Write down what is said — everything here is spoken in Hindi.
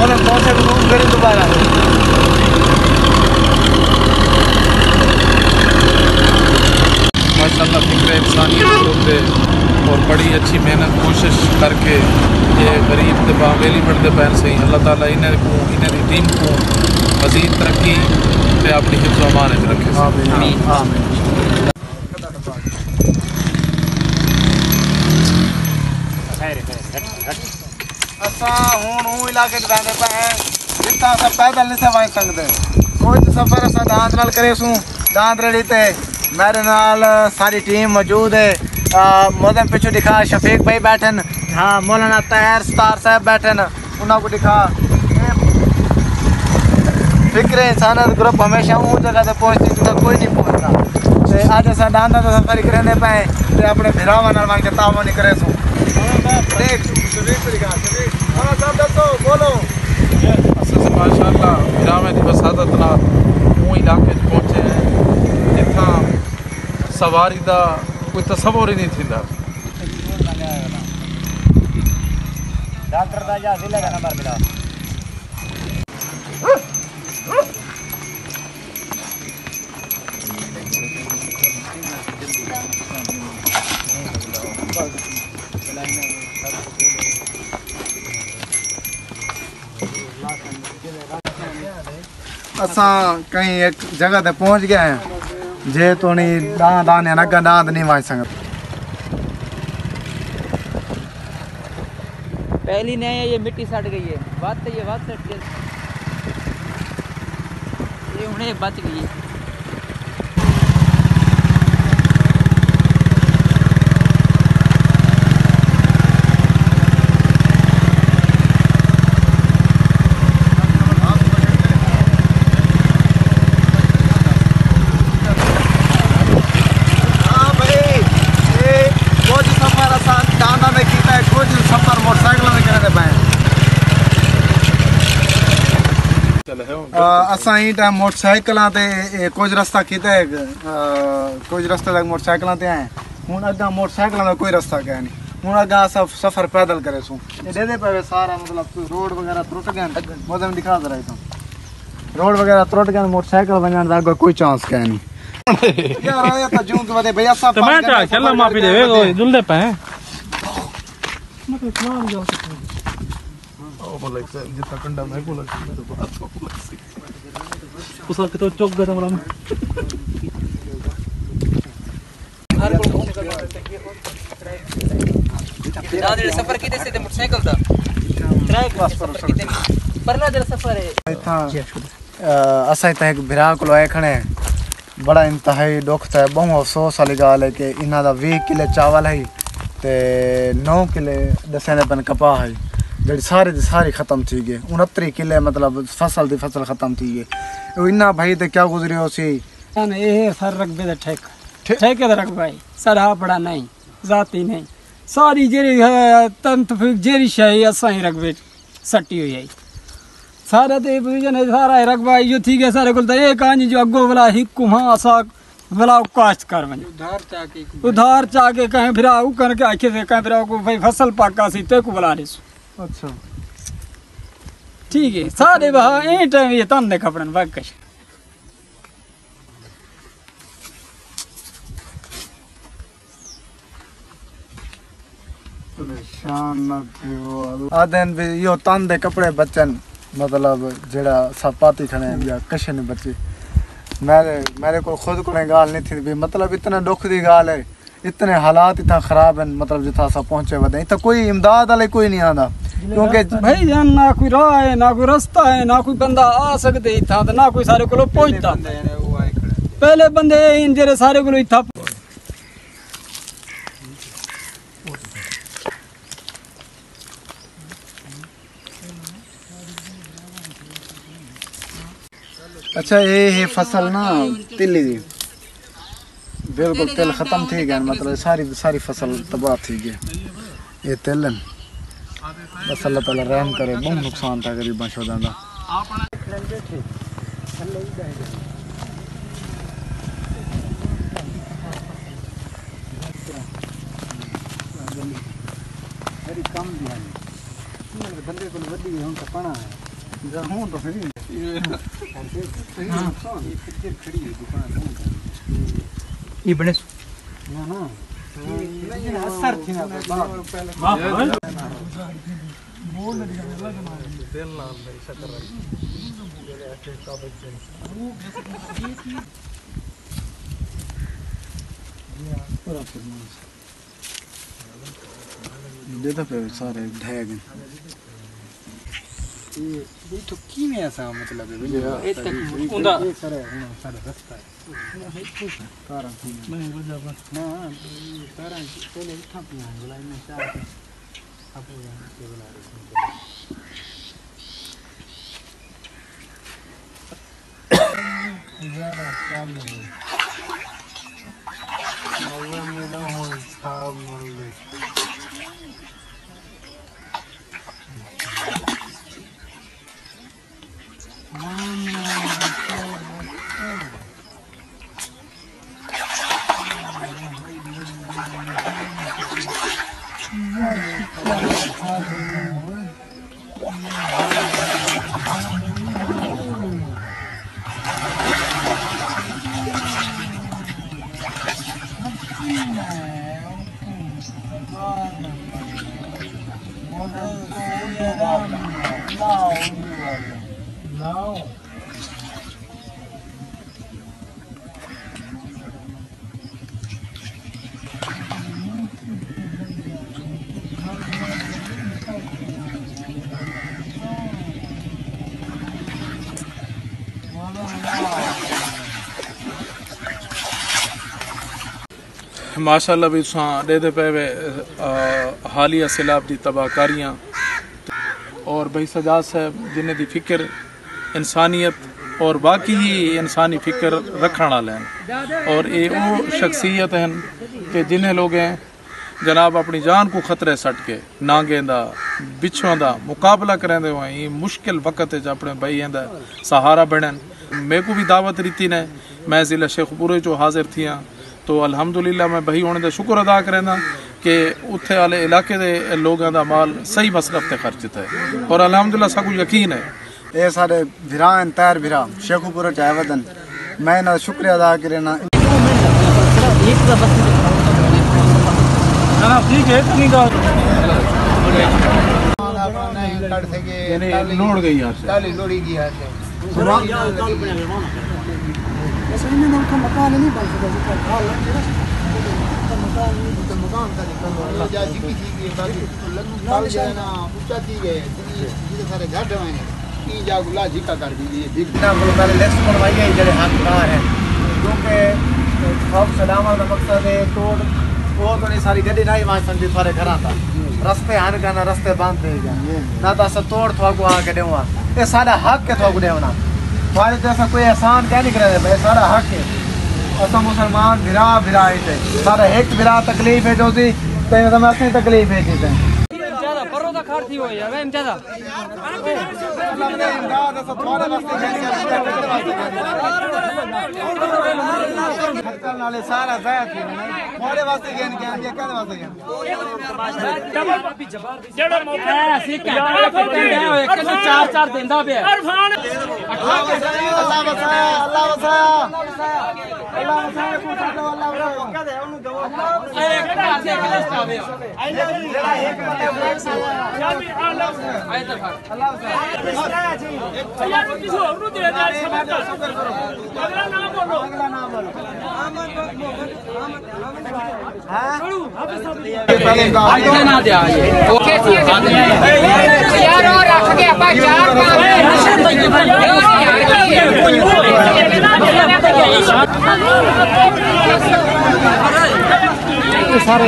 मोहल्ले पहुंचे घूम फिर दोबारा माशाल्लाह फिक्र इंसानियत पे और बड़ी अच्छी मेहनत कोशिश करके ये गरीब के बावेली बढ़ते पैर से अल्लाह ताला इन्हें दी टीम को मज़ीद तरक्की से अपनी हिफ्ज़ व अमान में रखे। असा हूँ इलाके रहने पे हैं जितना सब पैदल नहीं से वहीं सकते कोई तो सफ़र असा दांत नाल करे सूँ दांत रेडी ते मेरे नाल सारी टीम मौजूद है। मोदम पिछू दिखा शफीक भाई बैठन, हाँ मौलाना तैयार स्टार साहब बैठन, उन्होंने को दिखा फिक्र इंसानियत ग्रुप हमेशा उस जगह से पहुँचती जितना कोई नहीं पहुँचता। आज असा दांदा तो सफर करने पाए तो अपने भिरावा नाल मान के ताव नहीं करे सूँ बोलो माशाल्लाह भिरावे की वसादत नाल वो इलाके पहुँचे हैं जिथा सवारी का कोई तस्वुर ही नहीं थींदा। डॉक्टर दा जा जिले का नंबर मिला असा कहीं एक जगह ते पहुंच गए हैं जे तो नहीं दान नगा दांत नहीं वाज सकते। पहली नहीं है ये मिट्टी सट गई है बात ये बात सट गई ये उन्हें बच गई। असा ही टाइम मोटरसाइकिल कुछ रस्ता किते कुछ रस्ते तक मोटरसाइकिल आए हूँ अगर मोटरसाइकिल का कोई रस्ता क्या नहीं हूँ अगर अस सफर पैदल करे सूँ दे पे सारा मतलब रोड वगैरह त्रुट गए मौसम दिखा दे रहा रोड वगैरह त्रुट गए मोटरसाइकिल वजन का कोई चांस क्या नहीं। तो चौक गया था सफर किते से मोटरसाइकिल दा ट्रैक क्लास पर परला दे सफर है असा इतना एक भिरा को आए खड़े बड़ा इंतहाई दुख था बहुत अफसोस वाली गाल है कि इन्हों का 20 किले चावल है ते 9 किले दसें पन कपाह है जी सारी की सारी खत्म थी गए 69 किले मतलब फसल की फसल खत्म थी गई इन्ना भाई तो क्या गुजरियो सी ये सर रकबे का ठेके का रकबा है सर हा बड़ा नहीं जाती नहीं सारी जेरी तंत जेरी शाही असा ही रकबे सट्टी हुई है सारा तो है सारा रकबा यो थी गया सारे को एक आंज जो अगो वाला हिक्कू हाँ असा वाला काश्त कर वन उधार चाके कहीं फिर करके आखे से कहीं फिर को भाई फसल पाका सी ते को बुला रही सु अच्छा ठीक है सारे वहाँ ए टाइम ये तन दे कपड़न बाकश आदन भी यो तन दे कपड़े बचन मतलब जेड़ा सपाती खने या कशे ने बचे मेरे को खुद को गाल नहीं थी भी मतलब इतना दुख दी गाल है इतने हालात इतना खराब है मतलब जिथा सा पहुंचे वदे इतना कोई इमदाद वाले कोई नहीं आंदा क्योंकि भाई जान ना कोई राह है ना कोई रास्ता है ना कोई बंदा आ सकते इथा ना कोई सारे को पहुंचता पहले बंदे इन जेरे सारे को इथा अच्छा ये फसल ना तिल्ली दी बिल्कुल तिल खत्म थी गया मतलब सारी सारी फसल तबाह थी गई ये तिलन बस अल्लाह ताला रहम करे बहुत नुकसान था गरीबा शोदा दा कम बंदे को वधी हम पना है हूं तो फिर खड़ी है दुकान ये बने ना ना लेकिन असर थी ना बोल दिल ना शक्कर देता पे सारे ढैग ये तो की में ऐसा मतलब है ये तक उंदा ये सारे रास्ता है कारण नहीं वजह बस ना कारण पहले इतना पिया बुलाई में चार अब के बुला रहे ज़्यादा काम नहीं मौला मेरा हो साहब मौले माशाअल्लाह भी तुसां ॾेदे पे वे हालिया सैलाब दी तबाहकारियां और भाई सजाद साहब जिन्हें दी फिक्र इंसानियत और बाकी ही इंसानी फिक्र रखने वाले हैं और ये वो शख्सियत हैं कि जिन्हें लोग हैं जनाब अपनी जान को खतरे सट के नांगे दा बिछुआं दा मुकाबला करेंदे हुए ये मुश्किल वक्त अपने भाई दा सहारा बनन। मेरे को भी दावत रीती ने मैं ज़िला शेखपुरे जो हाजिर थी तो अल्हम्दुलिल्लाह मैं भाई होने का शुक्र अदा करेंदा कि उत्थे वाले इलाके दे लोगों का माल सही मसरफ ते खर्चता है और अल्हम्दुलिल्लाह सबको यकीन है ये सारे भिरा तैयार भिरा शेखुपुर चावदन मैं ना शुक्रिया अदा करेना ठीक है इतनी का लोड गई यहाँ से लोड़ी गया मकान नहीं बन क्योंकि सारी गड्डी नहीं मान सकती थोड़े घर था रस्ते आने का ना रस्ते बंद थे ना तो अस तोड़ थोड़ा आके देवा ये सारा हक है थोड़ा देना हमारे जैसा कोई एहसान क्या नहीं करे भाई सारा हक है असा मुसलमान भिरा भिरा थे सारा एक भिरा तकलीफ है जो सी असली तकलीफ है जी ज्यादा बरो दा खार थी हो या वे ज्यादा नाले सारा जाया थी मोरे वास्ते गेन के आंगे कहने वास्ते गेन डबल पापी जवाब जेड़ा मौका है सी कहंदा है एक ने 4-4 देंदा पे इरफान अल्लाह बचाया अल्लाह बचाया अल्लाह बचाया को साडो अल्लाह बचाया कहदे ओनु दो एक पासे एक लिस्ट आवे जेड़ा एक बंदे जाबी आलम आए तो अल्लाह बचाया जी भैया को किसी और नु दे दे शुक्र करो अगला नाम बोलो ना दे ओके यार और रख के अपा 4-5 सारे